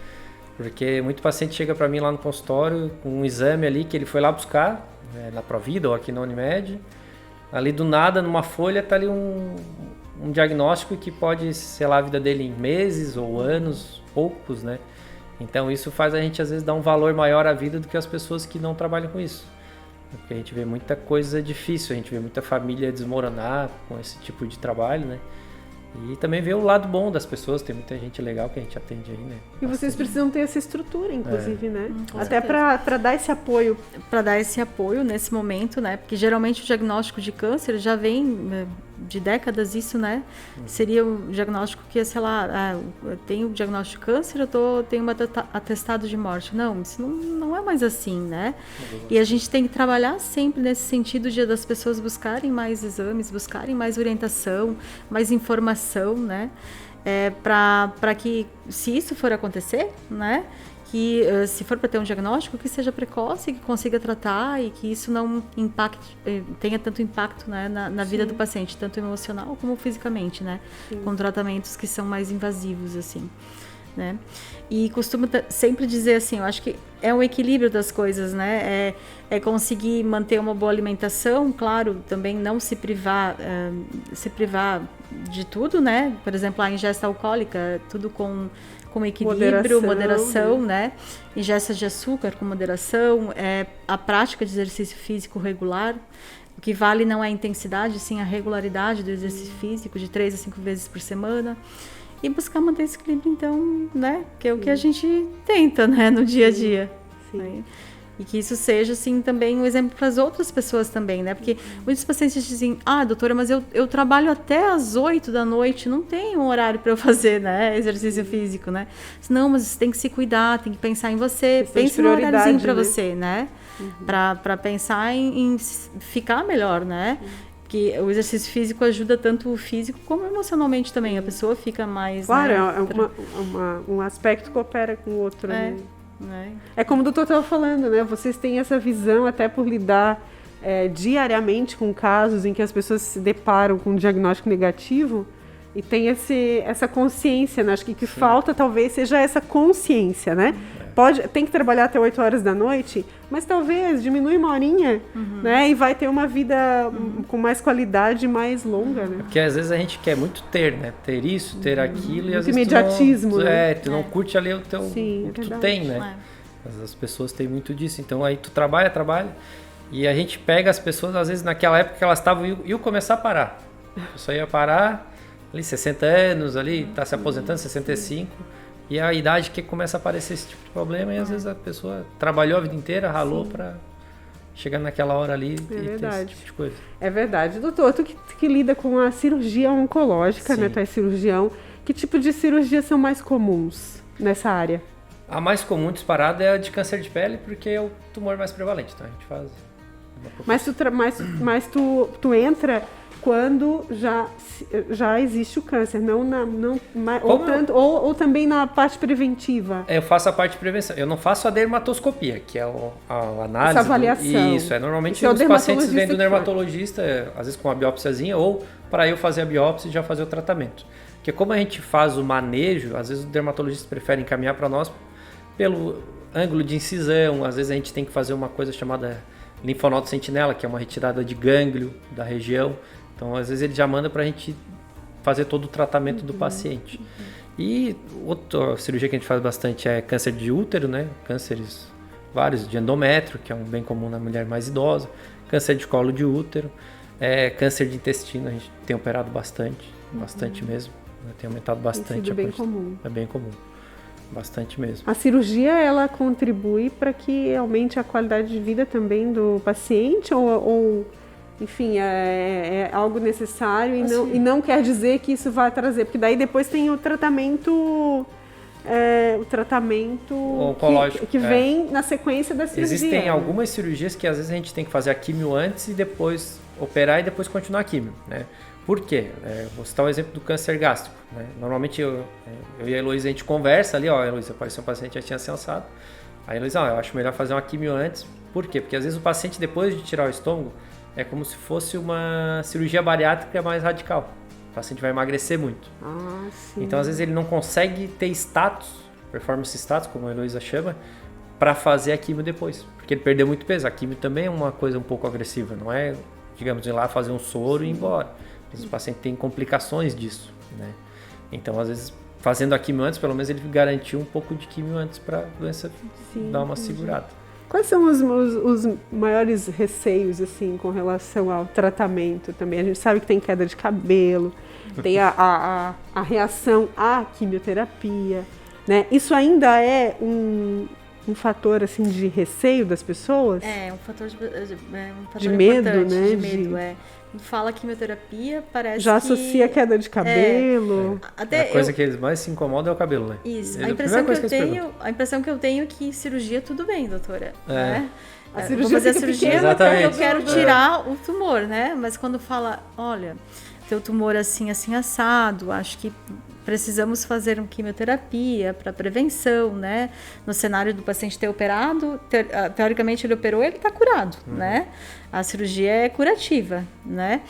Porque muito paciente chega para mim lá no consultório com um exame ali que ele foi lá buscar, né, na Provida ou aqui na Unimed, ali do nada, numa folha, tá ali um diagnóstico que pode selar a vida dele em meses ou anos, poucos, né? Então isso faz a gente às vezes dar um valor maior à vida do que as pessoas que não trabalham com isso. Porque a gente vê muita coisa difícil, a gente vê muita família desmoronar com esse tipo de trabalho, né? E também vê o lado bom das pessoas, tem muita gente legal que a gente atende aí, né? E vocês precisam ter essa estrutura, inclusive, né? Até certeza. para dar esse apoio. Para dar esse apoio nesse momento, né? Porque geralmente o diagnóstico de câncer já vem de décadas, isso, né? Seria o diagnóstico que, sei lá, eu tenho o diagnóstico de câncer, tenho um atestado de morte. Não, isso não é mais assim, né? E a gente tem que trabalhar sempre nesse sentido das pessoas buscarem mais exames, buscarem mais orientação, mais informação, né? Para que, se isso for acontecer, né? Que se for para ter um diagnóstico, que seja precoce, que consiga tratar e que isso não tenha tanto impacto, né, na vida do paciente, tanto emocional como fisicamente, né? Sim. Com tratamentos que são mais invasivos, assim, né? E costumo sempre dizer assim, eu acho que é um equilíbrio das coisas, né? É conseguir manter uma boa alimentação, claro, também não se privar de tudo, né? Por exemplo, a ingesta alcoólica, tudo com equilíbrio, moderação, né? Ingesta de açúcar com moderação, a prática de exercício físico regular. O que vale não é a intensidade, sim a regularidade do exercício físico, de 3 a 5 vezes por semana. E buscar manter esse equilíbrio, então, né? Que é o que a gente tenta, né? No dia a dia. Sim. Né? E que isso seja, assim, também um exemplo para as outras pessoas também, né? Porque muitos pacientes dizem, doutora, mas eu trabalho até às 8 da noite, não tem um horário para eu fazer, né? Exercício físico, né? Não, mas você tem que se cuidar, tem que pensar em você, pense no horáriozinho para você, né? Para pensar em ficar melhor, né? Porque o exercício físico ajuda tanto o físico como emocionalmente também. A pessoa fica mais... Claro, né, um aspecto coopera com o outro, né? É como o doutor estava falando, né? Vocês têm essa visão até por lidar diariamente com casos em que as pessoas se deparam com um diagnóstico negativo e tem essa consciência, né? Acho que falta talvez seja essa consciência, né? Tem que trabalhar até 8 horas da noite, mas talvez diminui uma horinha, né? E vai ter uma vida com mais qualidade, mais longa, né? Porque às vezes a gente quer muito ter, né? Ter isso, ter aquilo, e às vezes imediatismo, né? Tu não curte ali o que tu tem, né? As pessoas têm muito disso. Então aí tu trabalha, e a gente pega as pessoas, às vezes naquela época que elas estavam, iam começar a parar. A pessoa ia parar, ali 60 anos, ali tá se aposentando, 65, e a idade que começa a aparecer esse tipo de problema, e às vezes a pessoa trabalhou a vida inteira, ralou para chegar naquela hora ali e ter esse tipo de coisa. É verdade. Doutor, tu que lida com a cirurgia oncológica, né? Tu é cirurgião, que tipo de cirurgias são mais comuns nessa área? A mais comum disparada é a de câncer de pele, porque é o tumor mais prevalente, então a gente faz... Mas tu entra quando já existe o câncer, ou também na parte preventiva? Eu faço a parte de prevenção. Eu não faço a dermatoscopia, que é a análise. Essa avaliação. Isso, normalmente os pacientes vêm do dermatologista, às vezes com uma biópsiazinha, ou para eu fazer a biópsia e já fazer o tratamento. Porque como a gente faz o manejo, às vezes o dermatologista prefere encaminhar para nós pelo ângulo de incisão, às vezes a gente tem que fazer uma coisa chamada linfonodo sentinela, que é uma retirada de gânglio da região. Então, às vezes ele já manda para a gente fazer todo o tratamento do paciente. E outra cirurgia que a gente faz bastante é câncer de útero, né? Cânceres vários de endométrio, que é um bem comum na mulher mais idosa. Câncer de colo de útero. Câncer de intestino, a gente tem operado bastante mesmo. né? Tem aumentado bastante. Tem sido bem comum. É bem comum. Bastante mesmo. A cirurgia, ela contribui para que aumente a qualidade de vida também do paciente ou enfim, é algo necessário e não quer dizer que isso vai trazer, porque daí depois tem o tratamento oncológico que vem na sequência da cirurgia. Existem algumas cirurgias que às vezes a gente tem que fazer a quimio antes e depois operar e depois continuar a quimio, né? Por quê? Vou citar o exemplo do câncer gástrico, né? Normalmente eu e a Heloísa, a gente conversa ali, a Heloísa apareceu um paciente, já tinha se alçado. Aí a Heloísa, eu acho melhor fazer uma quimio antes. Por quê? Porque às vezes o paciente, depois de tirar o estômago, é como se fosse uma cirurgia bariátrica mais radical. O paciente vai emagrecer muito. Sim. Então, às vezes, ele não consegue ter status, performance status, como a Heloísa chama, para fazer a quimio depois. Porque ele perdeu muito peso. A quimio também é uma coisa um pouco agressiva. Não é, digamos, ir lá fazer um soro e ir embora. Às vezes, o paciente tem complicações disso, né? Então, às vezes, fazendo a quimio antes, pelo menos ele garantiu um pouco de quimio antes para a doença dar uma segurada. Quais são os maiores receios, assim, com relação ao tratamento também? A gente sabe que tem queda de cabelo, tem a reação à quimioterapia, né? Isso ainda é um fator, assim, de receio das pessoas? Um fator de medo, né? De medo, Fala quimioterapia, parece já que... associa a queda de cabelo. Até a coisa que eles mais se incomodam é o cabelo, né? Isso. A impressão que eu tenho é que cirurgia tudo bem, doutora. Né? A cirurgia vou fazer a cirurgia porque eu quero tirar o tumor, né? Mas quando fala, olha, teu tumor assim assado, acho que precisamos fazer uma quimioterapia para prevenção, né? No cenário do paciente ter operado, teoricamente ele operou, ele está curado, né? A cirurgia é curativa, né?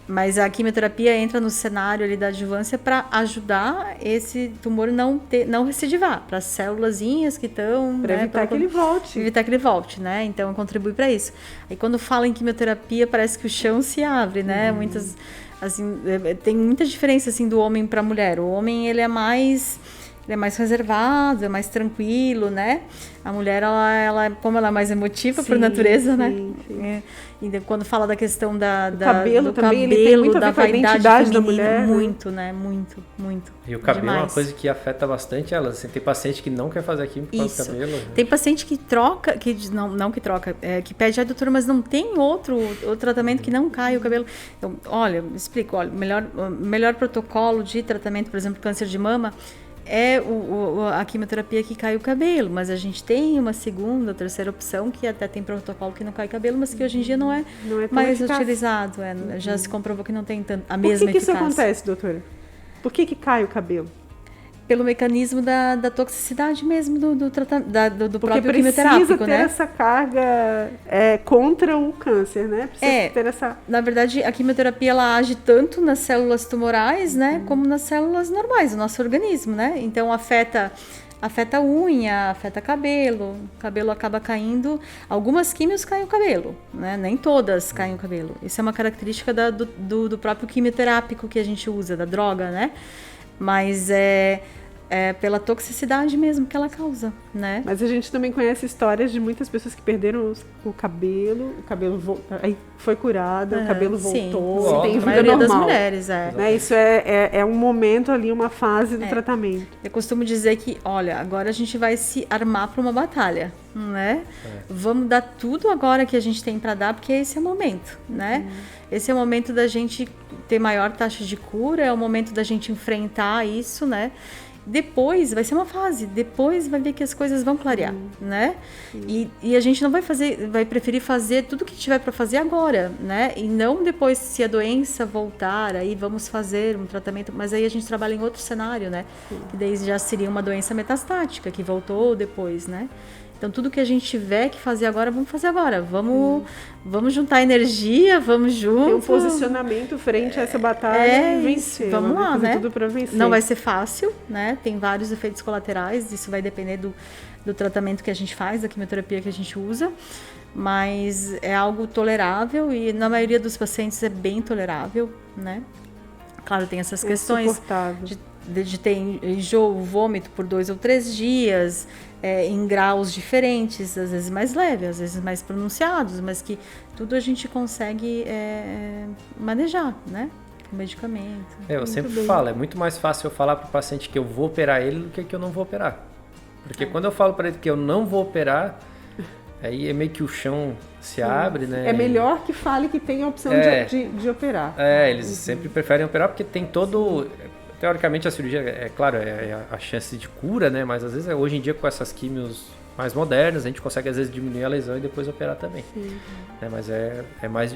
Mas a quimioterapia entra no cenário ali da adjuvância para ajudar esse tumor não recidivar, para as célulazinhas que estão... Para evitar que ele volte. Evitar que ele volte, né? Então, contribui para isso. Aí, quando fala em quimioterapia, parece que o chão se abre, né? Muitas... Assim, tem muita diferença assim do homem para a mulher. O homem ele é mais reservado, é mais tranquilo, né? A mulher como ela é mais emotiva por natureza, né? Sim. E quando fala da questão do cabelo também, cabelo, ele tem muito a ver da com a vaidade identidade da feminina, mulher, muito, né? Muito. E o cabelo demais. É uma coisa que afeta bastante elas. Assim, tem paciente que não quer fazer quimio por causa do cabelo. Né? Tem paciente que troca, que pede, doutora, mas não tem outro tratamento que não cai o cabelo. Então, olha, explico, melhor protocolo de tratamento, por exemplo, câncer de mama, é a quimioterapia que cai o cabelo, mas a gente tem uma segunda, terceira opção que até tem protocolo que não cai cabelo, mas que hoje em dia não é mais utilizado. Já se comprovou que não tem a mesma eficácia. Por que isso acontece, doutora? Por que cai o cabelo? Pelo mecanismo da toxicidade mesmo do próprio Porque quimioterápico, precisa ter essa carga contra o câncer, né? Precisa ter essa... Na verdade, a quimioterapia ela age tanto nas células tumorais, né, como nas células normais do nosso organismo, né? Então, afeta a unha, afeta cabelo, o cabelo acaba caindo. Algumas químios caem o cabelo, né? Nem todas caem o cabelo. Isso é uma característica do próprio quimioterápico que a gente usa, da droga, né? Mas é pela toxicidade mesmo que ela causa, né? Mas a gente também conhece histórias de muitas pessoas que perderam o cabelo aí foi curada, o cabelo voltou, tem vida normal. A maioria das mulheres, né? Isso é um momento ali, uma fase do tratamento. Eu costumo dizer que, olha, agora a gente vai se armar para uma batalha, né? Vamos dar tudo agora que a gente tem para dar, porque esse é o momento, né? Esse é o momento da gente ter maior taxa de cura, é o momento da gente enfrentar isso, né? Depois vai ser uma fase, depois vai ver que as coisas vão clarear, né? E a gente não vai preferir fazer tudo o que tiver para fazer agora, né? E não depois, se a doença voltar, aí vamos fazer um tratamento, mas aí a gente trabalha em outro cenário, né? Que daí já seria uma doença metastática, que voltou depois, né? Então, tudo que a gente tiver que fazer agora, vamos fazer agora. Vamos juntar energia, vamos junto. Tem um posicionamento frente a essa batalha e vencer. Vamos lá, né? Tudo para vencer. Não vai ser fácil, né? Tem vários efeitos colaterais, isso vai depender do tratamento que a gente faz, da quimioterapia que a gente usa, mas é algo tolerável e na maioria dos pacientes é bem tolerável, né? Claro, tem essas questões de ter enjoo, vômito por 2 ou 3 dias, em graus diferentes, às vezes mais leves, às vezes mais pronunciados, mas que tudo a gente consegue manejar, né? com medicamento. Eu sempre falo, é muito mais fácil eu falar para o paciente que eu vou operar ele do que eu não vou operar. Porque quando eu falo para ele que eu não vou operar, aí é meio que o chão se abre, né? É melhor que fale que tem a opção de operar. Eles sempre preferem operar porque tem todo... Teoricamente a cirurgia, é claro, é a chance de cura, né? Mas às vezes hoje em dia com essas químios mais modernas, a gente consegue às vezes diminuir a lesão e depois operar também. Mas é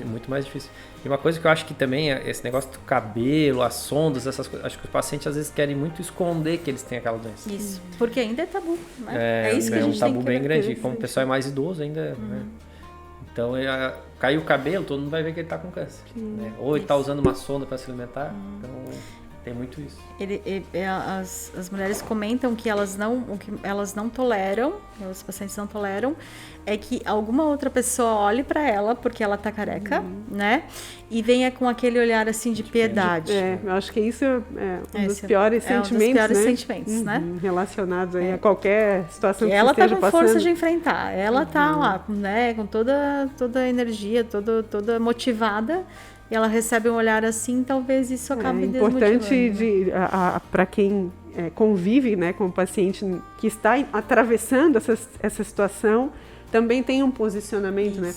muito mais difícil. E uma coisa que eu acho que também é esse negócio do cabelo, as sondas, essas coisas, acho que os pacientes às vezes querem muito esconder que eles têm aquela doença. Isso, porque ainda é tabu, né? É isso que a gente tem um tabu tem que bem grande. Como o pessoal é mais idoso ainda, né? Então, caiu o cabelo, todo mundo vai ver que ele está com câncer. Né? Ou ele está usando uma sonda para se alimentar. Então, tem muito isso. As mulheres comentam que elas não toleram, os pacientes não toleram, é que alguma outra pessoa olhe para ela, porque ela tá careca, né? E venha com aquele olhar assim de piedade. Eu acho que isso é um dos piores sentimentos, um dos piores sentimentos, né? Relacionados aí a qualquer situação que ela você esteja tá com passando. força de enfrentar. Ela tá lá, né? Com toda a energia, toda motivada. E ela recebe um olhar assim, talvez isso acabe desmotivando. É importante para quem convive, né, com o paciente que está atravessando essa situação, também tem um posicionamento, né?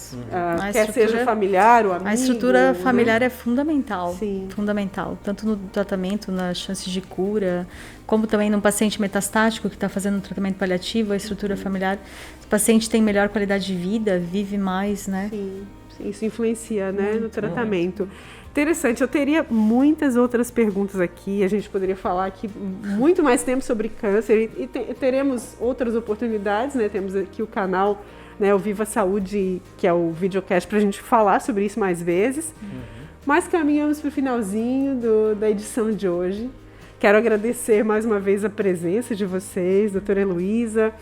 Quer seja familiar ou amigo. A estrutura familiar é fundamental. Sim. Fundamental. Tanto no tratamento, nas chances de cura, como também num paciente metastático que está fazendo um tratamento paliativo, a estrutura familiar. O paciente tem melhor qualidade de vida, vive mais, né? Sim. Isso influencia, né, no tratamento. Interessante, eu teria muitas outras perguntas aqui, a gente poderia falar aqui muito mais tempo sobre câncer e teremos outras oportunidades, né, temos aqui o canal, né, o Viva Saúde, que é o videocast para a gente falar sobre isso mais vezes, mas caminhamos para o finalzinho da edição de hoje. Quero agradecer mais uma vez a presença de vocês, doutora Heloísa,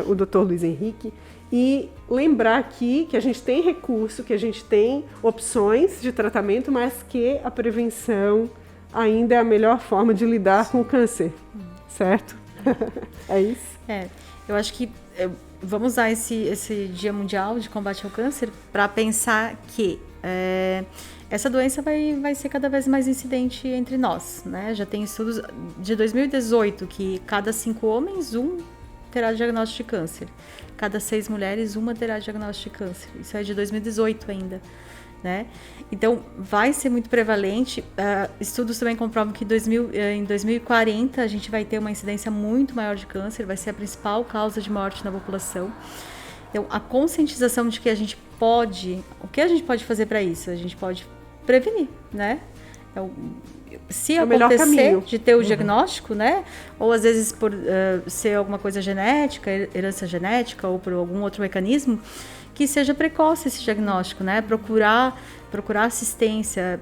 o doutor Luiz Henrique, e lembrar aqui que a gente tem recurso, que a gente tem opções de tratamento, mas que a prevenção ainda é a melhor forma de lidar com o câncer, certo? É isso? Eu acho que vamos usar esse Dia Mundial de Combate ao Câncer para pensar que essa doença vai ser cada vez mais incidente entre nós, né? Já tem estudos de 2018 que cada 5 homens, 1 terá diagnóstico de câncer. Cada 6 mulheres, 1 terá diagnóstico de câncer. Isso é de 2018 ainda, né? Então, vai ser muito prevalente. Estudos também comprovam que em 2040 a gente vai ter uma incidência muito maior de câncer, vai ser a principal causa de morte na população. Então, a conscientização de que o que a gente pode fazer para isso? A gente pode prevenir, né? Então, se acontecer de ter o diagnóstico, né? Ou às vezes por ser alguma coisa genética, herança genética ou por algum outro mecanismo, que seja precoce esse diagnóstico, né? Procurar assistência,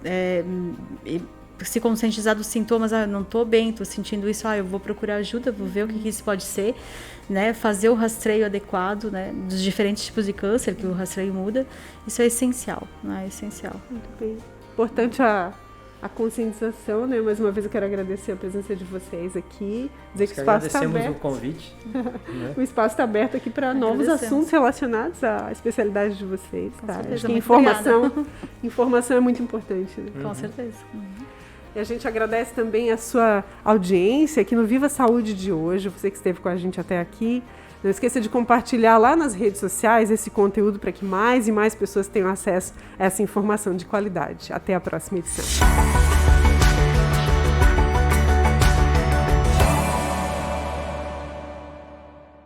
se conscientizar dos sintomas, não estou bem, estou sentindo isso, eu vou procurar ajuda, vou ver o que isso pode ser, né? Fazer o rastreio adequado, né? Dos diferentes tipos de câncer, que o rastreio muda, isso é essencial, né? É essencial. Muito bem. Importante a conscientização, né? Mais uma vez eu quero agradecer a presença de vocês aqui, dizer que o espaço está aberto. Agradecemos o convite. Né? O espaço está aberto aqui para novos assuntos relacionados à especialidade de vocês. Tá? Certeza, Acho que informação é muito importante. Né? Com certeza. E a gente agradece também a sua audiência aqui no Viva Saúde de hoje, você que esteve com a gente até aqui. Não esqueça de compartilhar lá nas redes sociais esse conteúdo para que mais e mais pessoas tenham acesso a essa informação de qualidade. Até a próxima edição.